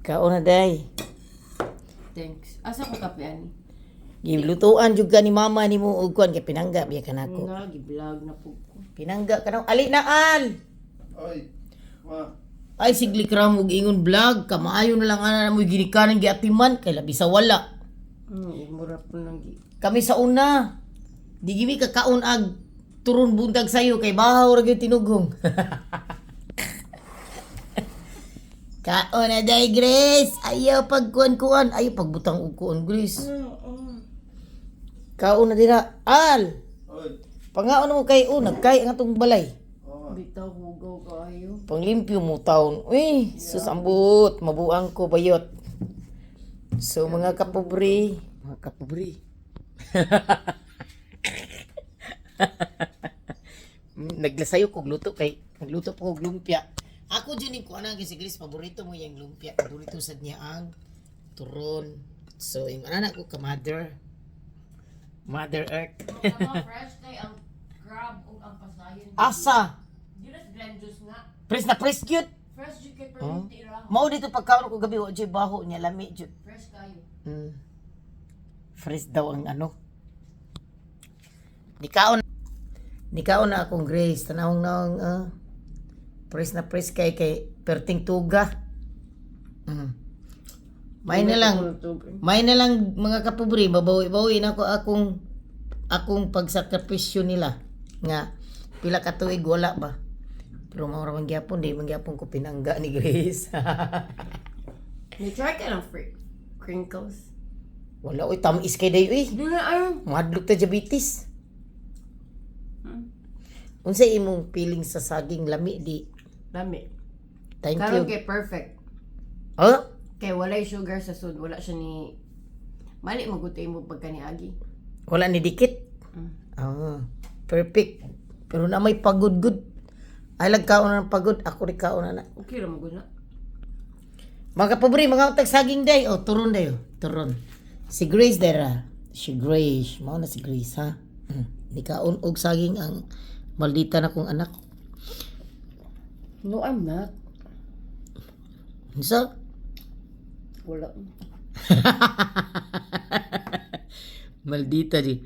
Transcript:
Kaon na day. Thanks. Asa ko kape ani? Gilutuan jud ka ni mama ni mo og kuan kay pinangga biya kanako. Nga, gi-vlog na po ko. Pinangga ka na. Ali na al. Oy, ma. Ay sigli kram og ingon vlog kamaayo na lang ana mo ginikanan giatiman kay labi sa wala. Mura po nang gi. Kami sa una. Di gimi ka kaon ag turon buntag sayo kay bahaw ra gyud tinugong. Kaon na day Grace. Ayaw pagkuan-kuan, ayaw pagbutang og kuan Grace. Kaon na dira. Al. Oy. Pangaon mo kay nagkay ang atong balay. Oh, Bitaw hugaw kayo. Panglimpyo mo taon. Uy, susambot. Mabuang ko bayot. So, mga kapobre. Mga kapobre. Naglasayo kog luto kay nagluto po kog lumpia. Ako dyan ko anang si Grace, paborito mo yung lumpia. Paborito sa niya ang turon. So, yung anak ko ka Mother Earth. Mga fresh kay ang crab ug ang pasayon. Asa? Di na blend juice nga. Press na press cute. Fresh jud kay pero tira. Mao dito pagkaon ko gabi wa jud baho niya lami jud. Fresh kayo. Fresh daw ang ano. Nikaon na akong Grace tanawong naong press na press kay perting tuga. May na lang mga kapobre mabawi-bawi na ako akong pagsakripisyo nila nga pila ka tuig wala ba. Pero mao ra man gyapon di man gyapon ko pinangga ni Grace. May try ka ng crinkles. Wala oy tamis kay day uy. Di na ayo. Madlok ta diabetes. Unsay imong feeling sa saging lami di? Lami. Thank Karon you. kay perfect. Oh? Kay walay sugar sa sud, wala siya ni mali magutay mo pagka ni agi. Wala ni dikit? Perfect. Pero na may pagod-good. Ay lagkaon na ng pagod. Ako rin kaon na. Okay ra magud na. Mga kapobre, mga utag saging day. Oh, turon day. Oh. Turon. Si Grace dera. Si Grace. Mao na si Grace ha. Di kaon og saging ang maldita na kong anak. No, I'm not. So, Wala. maldita di.